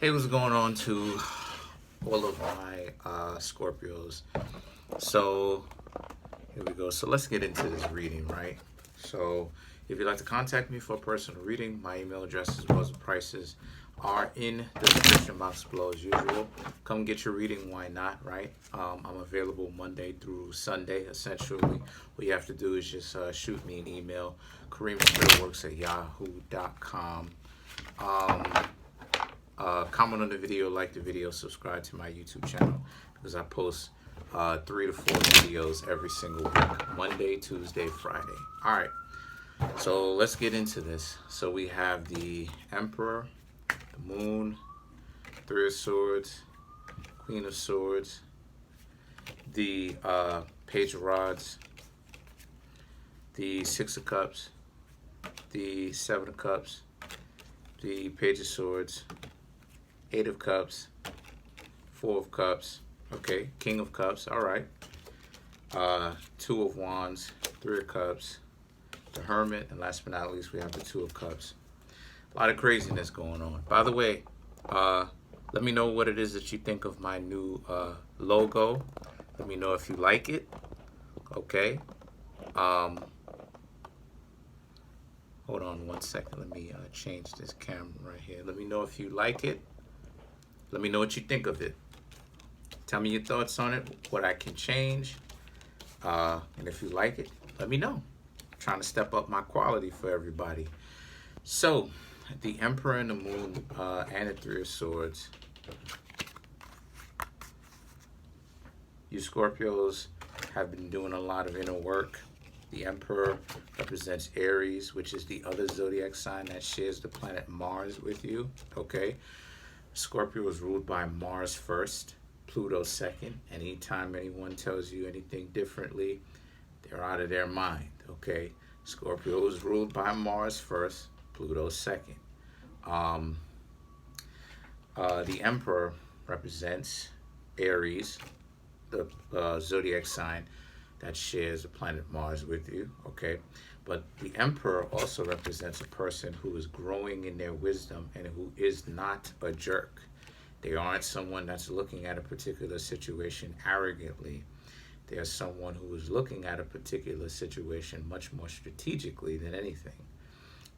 Hey, what's going on to all of my Scorpios? So, here we go. So, let's get into this reading, right? So, if you'd like to contact me for a personal reading, my email address as well as the prices are in the description box below as usual. Come get your reading, why not, right? I'm available Monday through Sunday, essentially. What you have to do is just shoot me an email, Kareemspiritworks@yahoo.com. Comment on the video, like the video, subscribe to my YouTube channel because I post 3 to 4 videos every single week, Monday, Tuesday, Friday. All right, so let's get into this. So we have the Emperor, the Moon, Three of Swords, Queen of Swords, the Page of Rods, the Six of Cups, the Seven of Cups, the Page of Swords, Eight of Cups, Four of Cups, okay, King of Cups, all right, Two of Wands, Three of Cups, the Hermit, and last but not least, we have the Two of Cups. A lot of craziness going on. By the way, let me know what it is that you think of my new logo. Let me know if you like it, okay? Hold on one second. Let me change this camera right here. Let me know if you like it. Let me know what you think of it. Tell me your thoughts on it, what I can change. And if you like it, let me know. I'm trying to step up my quality for everybody. So, the Emperor and the Moon and the Three of Swords. You Scorpios have been doing a lot of inner work. The Emperor represents Aries, which is the other zodiac sign that shares the planet Mars with you, okay? Scorpio is ruled by Mars first, Pluto second. Anytime anyone tells you anything differently, they're out of their mind, okay? Scorpio is ruled by Mars first, Pluto second. The Emperor represents Aries, the zodiac sign that shares the planet Mars with you, okay? But the Emperor also represents a person who is growing in their wisdom and who is not a jerk. They aren't someone that's looking at a particular situation arrogantly. They are someone who is looking at a particular situation much more strategically than anything.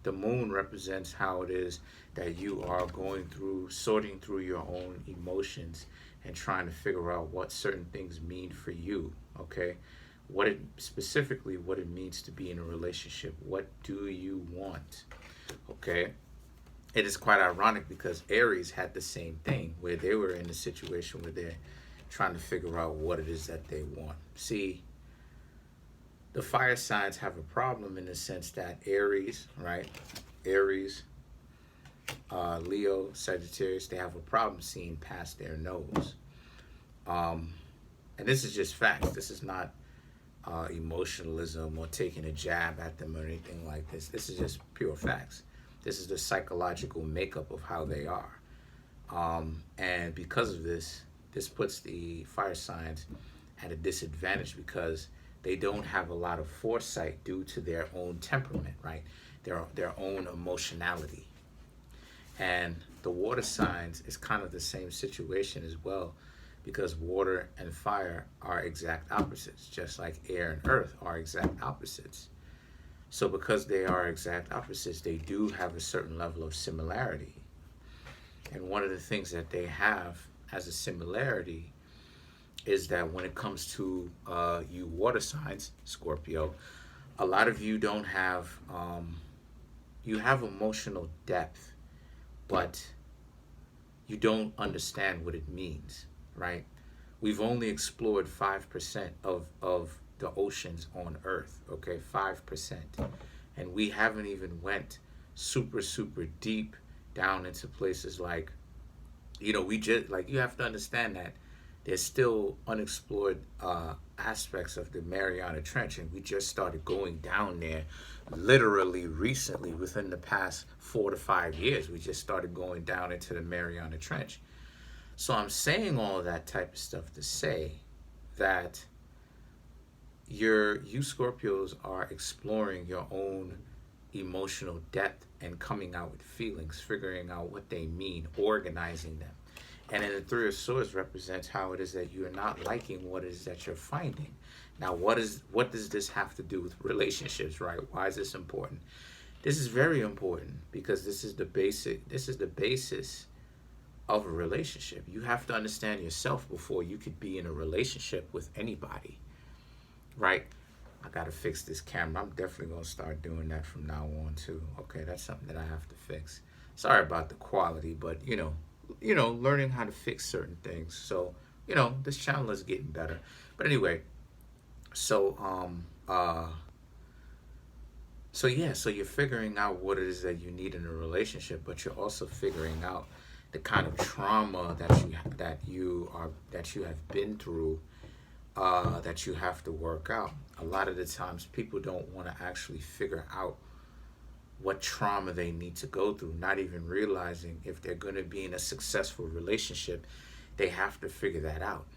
The Moon represents how it is that you are going through, sorting through your own emotions and trying to figure out what certain things mean for you, okay? What it means to be in a relationship. What do you want? Okay? It is quite ironic because Aries had the same thing where they were in a situation where they're trying to figure out what it is that they want. See, the fire signs have a problem in the sense that Aries, right? Aries, Leo, Sagittarius, they have a problem seeing past their nose. And this is just facts. This is not emotionalism or taking a jab at them or anything like this. This is just pure facts. This is the psychological makeup of how they are. And because of this, this puts the fire signs at a disadvantage because they don't have a lot of foresight due to their own temperament, right? Their own emotionality. And the water signs is kind of the same situation as well, because water and fire are exact opposites, just like air and earth are exact opposites. So because they are exact opposites, they do have a certain level of similarity. And one of the things that they have as a similarity is that when it comes to you water signs, Scorpio, a lot of you don't have, you have emotional depth, but you don't understand what it means, right? We've only explored 5% of the oceans on Earth, okay? 5%. And we haven't even went super, super deep down into places like, we just, like, you have to understand that there's still unexplored aspects of the Mariana Trench, and we just started going down there literally recently within the past 4 to 5 years. We just started going down into the Mariana Trench. So I'm saying all of that type of stuff to say that you Scorpios are exploring your own emotional depth and coming out with feelings, figuring out what they mean, organizing them. And then the Three of Swords represents how it is that you're not liking what it is that you're finding. Now, what does this have to do with relationships, right? Why is this important? This is very important because this is the basis of a relationship. You have to understand yourself before you could be in a relationship with anybody, right? I gotta fix this camera. I'm definitely gonna start doing that from now on too. Okay, that's something that I have to fix. Sorry about the quality, but learning how to fix certain things. So, this channel is getting better. But anyway, so so you're figuring out what it is that you need in a relationship, but you're also figuring out the kind of trauma that you have been through, that you have to work out. A lot of the times people don't want to actually figure out what trauma they need to go through, not even realizing if they're going to be in a successful relationship, they have to figure that out.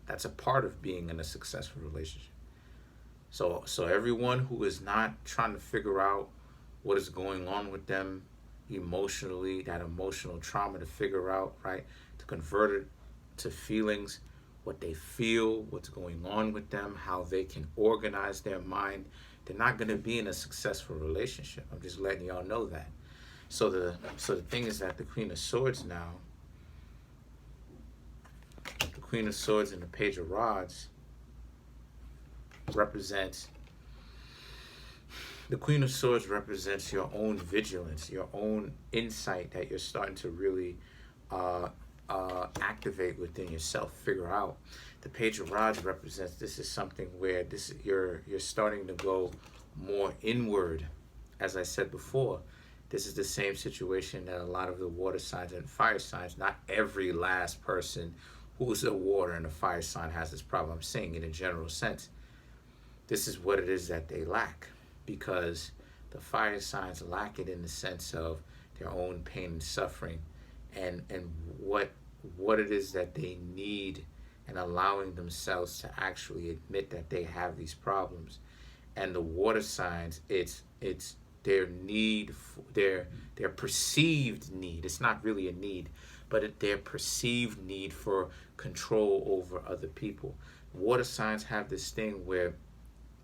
That's a part of being in a successful relationship. So everyone who is not trying to figure out what is going on with them emotionally, that emotional trauma to figure out, right, to convert it to feelings, what they feel, what's going on with them, how they can organize their mind, they're not going to be in a successful relationship. I'm just letting y'all know that. So the thing is that the Queen of Swords now, the Queen of Swords and the Page of Rods represents, the Queen of Swords represents your own vigilance, your own insight that you're starting to really activate within yourself, figure out. The Page of Rods represents, this is something where you're starting to go more inward. As I said before, this is the same situation that a lot of the water signs and fire signs, not every last person who's a water and a fire sign has this problem. I'm saying in a general sense, this is what it is that they lack, because the fire signs lack it in the sense of their own pain and suffering, and what it is that they need, and allowing themselves to actually admit that they have these problems. And the water signs, it's their need, their perceived need. It's not really a need, but their perceived need for control over other people. Water signs have this thing where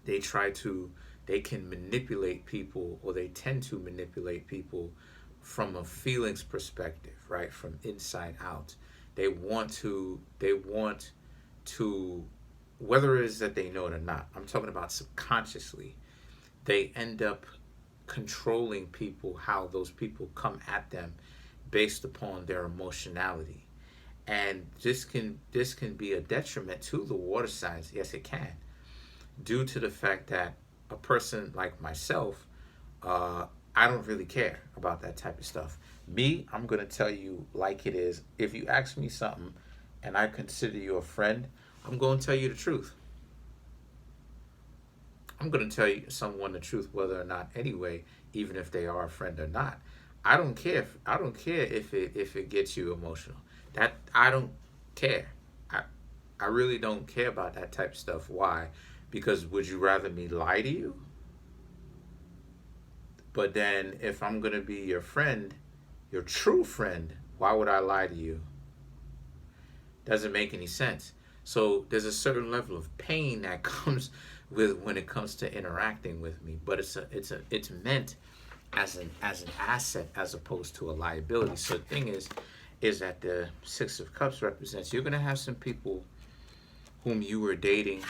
they can manipulate people, or they tend to manipulate people from a feelings perspective, right? From inside out. They want to, whether it is that they know it or not, I'm talking about subconsciously, they end up controlling people, how those people come at them based upon their emotionality. And this can be a detriment to the water signs. Yes, it can, due to the fact that a person like myself, I don't really care about that type of stuff. Me, I'm going to tell you like it is. If you ask me something and I consider you a friend, I'm going to tell you the truth. I'm going to tell someone the truth whether or not anyway, even if they are a friend or not. I don't care if it gets you emotional. That I don't care. I really don't care about that type of stuff. Why? Because would you rather me lie to you? But then if I'm going to be your friend, your true friend, why would I lie to you? Doesn't make any sense. So there's a certain level of pain that comes with when it comes to interacting with me, but it's meant as an asset as opposed to a liability. So the thing is that the Six of Cups represents, you're going to have some people whom you were dating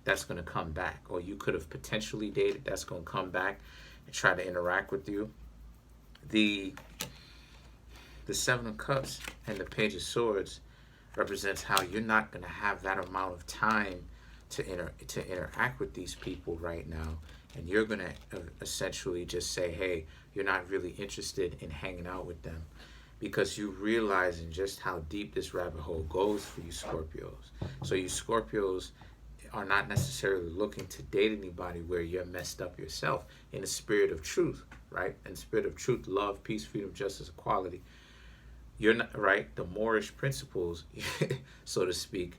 that's going to come back, or you could have potentially dated that's going to come back and try to interact with you. The Seven of Cups and the Page of Swords represents how you're not going to have that amount of time to interact with these people right now, and you're going to essentially just say, hey, you're not really interested in hanging out with them, because you realizing just how deep this rabbit hole goes for you Scorpios. So you Scorpios are not necessarily looking to date anybody where you're messed up yourself, in the spirit of truth, right? In the spirit of truth, love, peace, freedom, justice, equality. You're not, right? The Moorish principles, so to speak.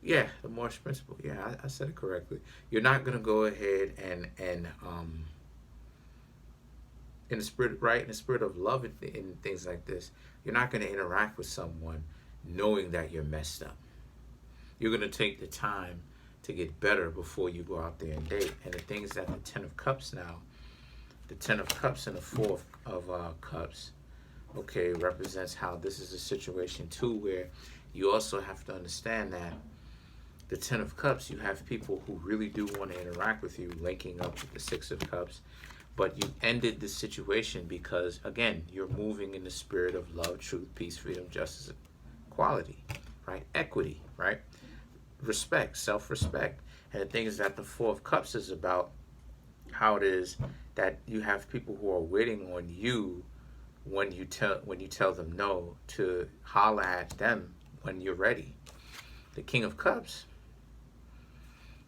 Yeah, the Moorish principle. Yeah, I said it correctly. You're not going to go ahead and in the spirit, right? In the spirit of love and things like this, you're not going to interact with someone knowing that you're messed up. You're going to take the time to get better before you go out there and date. And the thing is that the Ten of Cups now, the Ten of Cups and the Four of Cups, okay, represents how this is a situation too where you also have to understand that the Ten of Cups, you have people who really do want to interact with you, linking up with the Six of Cups, but you ended the situation because, again, you're moving in the spirit of love, truth, peace, freedom, justice, equality, right? Equity, right? Respect, self-respect. And the thing is that the Four of Cups is about how it is that you have people who are waiting on you when you tell them no, to holler at them when you're ready. The King of Cups,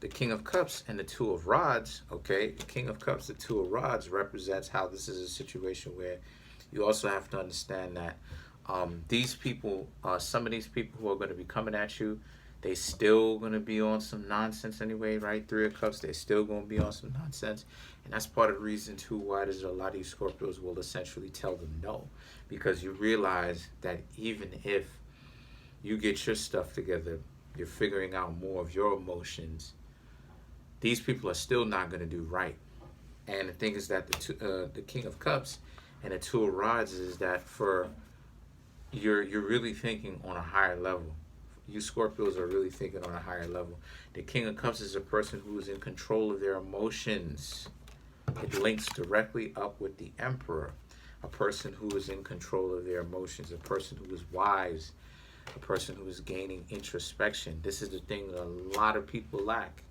and the Two of Rods, okay? The King of Cups, the Two of Rods represents how this is a situation where you also have to understand that these people, some of these people who are going to be coming at you, they still going to be on some nonsense anyway, right? Three of Cups, they're still going to be on some nonsense. And that's part of the reason, too, why there's a lot of you Scorpios will essentially tell them no. Because you realize that even if you get your stuff together, you're figuring out more of your emotions, these people are still not going to do right. And the thing is that the King of Cups and the Two of Rods is that for you're really thinking on a higher level. You Scorpios are really thinking on a higher level. The King of Cups is a person who is in control of their emotions. It links directly up with the Emperor, a person who is in control of their emotions, a person who is wise, a person who is gaining introspection. This is the thing that a lot of people lack.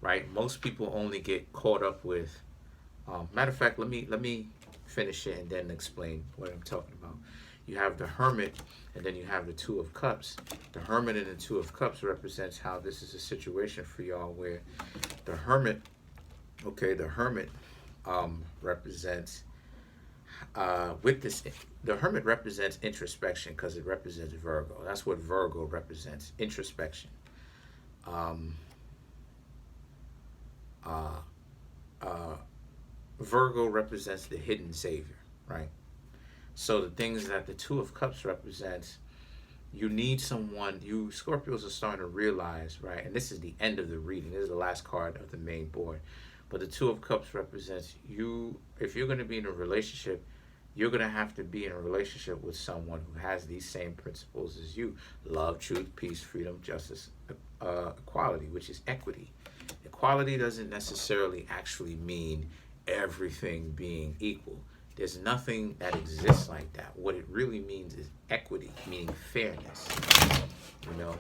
Right? Most people only get caught up with. Matter of fact, let me finish it and then explain what I'm talking about. You have the Hermit, and then you have the Two of Cups. The Hermit and the Two of Cups represents how this is a situation for y'all where the Hermit, okay, the Hermit represents with this. The Hermit represents introspection because it represents Virgo. That's what Virgo represents, introspection. Virgo represents the hidden savior, right? So the things that the Two of Cups represents, you need someone, you Scorpios are starting to realize, right? And this is the end of the reading. This is the last card of the main board. But the Two of Cups represents you, if you're going to be in a relationship, you're going to have to be in a relationship with someone who has these same principles as you. Love, truth, peace, freedom, justice, equality, which is equity. Equality doesn't necessarily actually mean everything being equal. There's nothing that exists like that. What it really means is equity, meaning fairness. You know,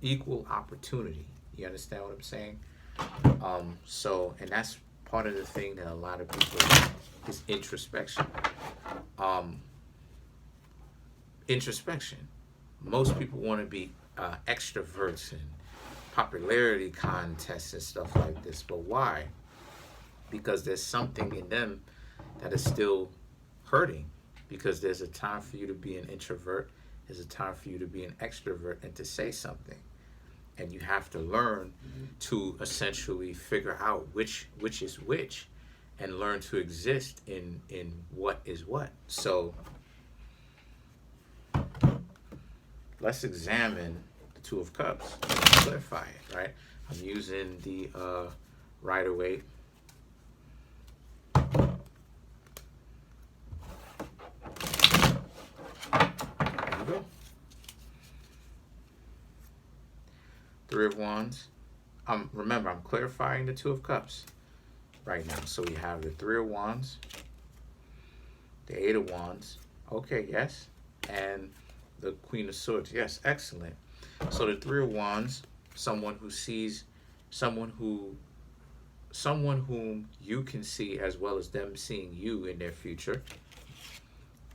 equal opportunity. You understand what I'm saying? So, and that's part of the thing that a lot of people is introspection. Introspection. Most people want to be extroverts and popularity contests and stuff like this. But why? Because there's something in them that is still hurting. Because there's a time for you to be an introvert. There's a time for you to be an extrovert and to say something. And you have to learn to essentially figure out which is which and learn to exist in what is what. So let's examine the Two of Cups and clarify it, right? I'm using the Rider-Waite. There we go. Three of Wands. Remember, I'm clarifying the Two of Cups right now. So we have the Three of Wands, the Eight of Wands. Okay, yes. And the Queen of Swords. Yes, excellent. So the Three of Wands, someone who sees, someone whom you can see as well as them seeing you in their future.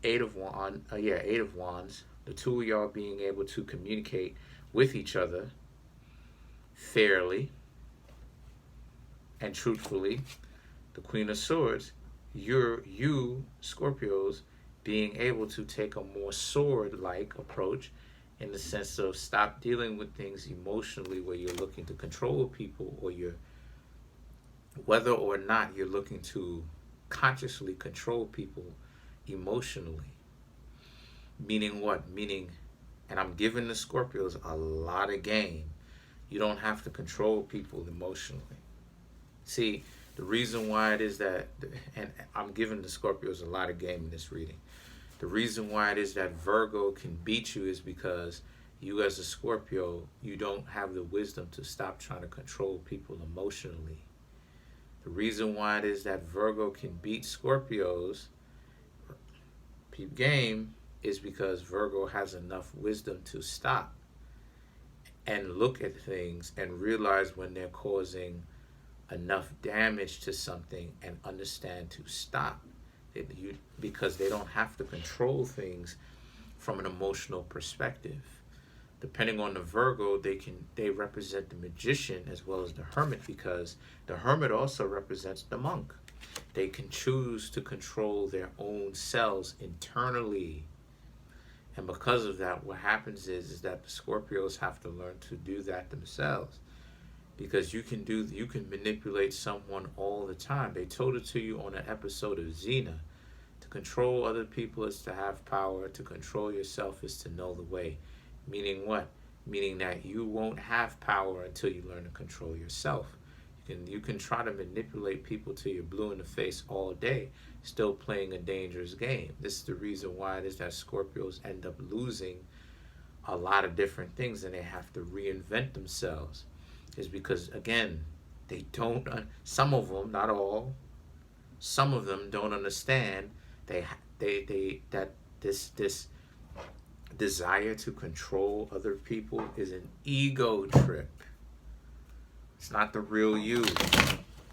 Eight of Wands. The two of y'all being able to communicate with each other fairly and truthfully. The Queen of Swords, you Scorpios being able to take a more sword-like approach in the sense of stop dealing with things emotionally where you're looking to control people or whether or not you're looking to consciously control people emotionally. Meaning what? Meaning, and I'm giving the Scorpios a lot of game. You don't have to control people emotionally. See, the reason why it is that, and I'm giving the Scorpios a lot of game in this reading. The reason why it is that Virgo can beat you is because you as a Scorpio, you don't have the wisdom to stop trying to control people emotionally. The reason why it is that Virgo can beat Scorpios, peep game, is because Virgo has enough wisdom to stop and look at things and realize when they're causing enough damage to something and understand to stop. Because they don't have to control things from an emotional perspective. Depending on the Virgo, they represent the magician as well as the hermit, because the hermit also represents the monk. They can choose to control their own selves internally. And because of that, what happens is that the Scorpios have to learn to do that themselves. Because you can manipulate someone all the time. They told it to you on an episode of Xena. To control other people is to have power. To control yourself is to know the way. Meaning what? Meaning that you won't have power until you learn to control yourself. You can try to manipulate people till you're blue in the face all day, still playing a dangerous game. This is the reason why it is that Scorpios end up losing a lot of different things and they have to reinvent themselves. Is because, again, they don't, some of them, not all, some of them don't understand that this desire to control other people is an ego trip. It's not the real you.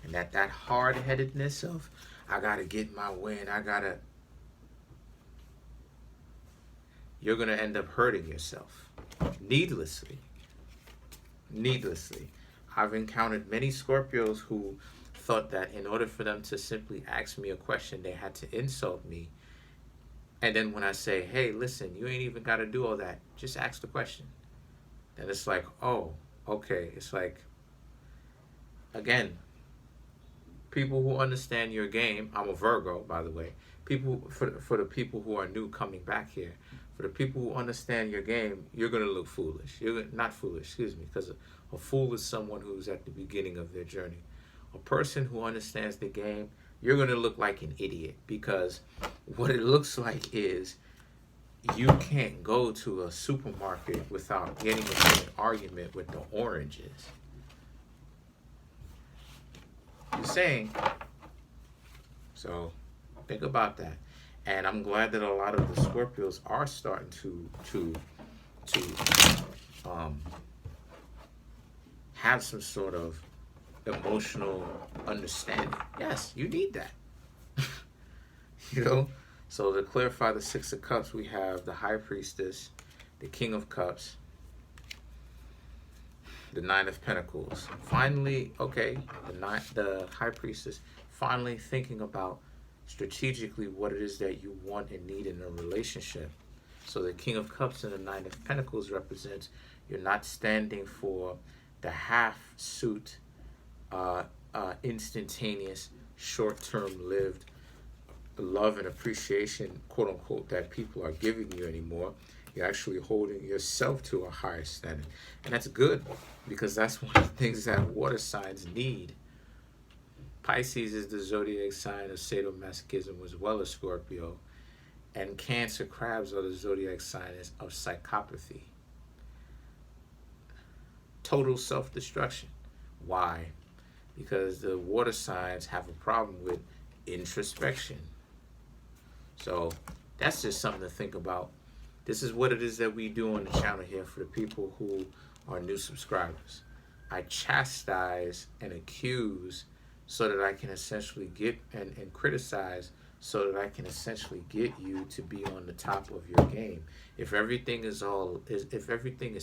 And that hard-headedness of, I gotta get my way and you're gonna end up hurting yourself needlessly. I've encountered many Scorpios who thought that in order for them to simply ask me a question, they had to insult me. And then when I say, hey, listen, you ain't even got to do all that. Just ask the question. And it's like, oh, okay. It's like, again, people who understand your game. I'm a Virgo, by the way. For the people who are new coming back here, for the people who understand your game, you're going to look foolish. You're not foolish, excuse me, because a fool is someone who's at the beginning of their journey. A person who understands the game, you're going to look like an idiot, because what it looks like is you can't go to a supermarket without getting into an argument with the oranges. You're saying. So think about that. And I'm glad that a lot of the Scorpios are starting to have some sort of emotional understanding. Yes, you need that. You know? So to clarify the Six of Cups, we have the High Priestess, the King of Cups, the Nine of Pentacles. Finally, okay, the High Priestess finally thinking about strategically what it is that you want and need in a relationship. So the King of Cups and the Nine of Pentacles represents you're not standing for the half-suit, instantaneous, short-term lived love and appreciation, quote-unquote, that people are giving you anymore. You're actually holding yourself to a higher standard. And that's good, because that's one of the things that water signs need. Pisces is the zodiac sign of sadomasochism as well as Scorpio. And Cancer, Crabs are the zodiac signs of psychopathy. Total self-destruction. Why? Because the water signs have a problem with introspection. So that's just something to think about. This is what it is that we do on the channel here for the people who are new subscribers. I chastise and accuse so that I can essentially get and criticize so that I can essentially get you to be on the top of your game. If everything is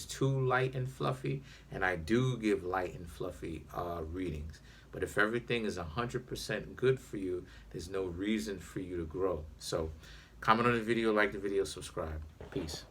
too light and fluffy, and I do give light and fluffy readings, but if everything is 100% good for you, there's no reason for you to grow. So comment on the video, like the video, subscribe. Peace.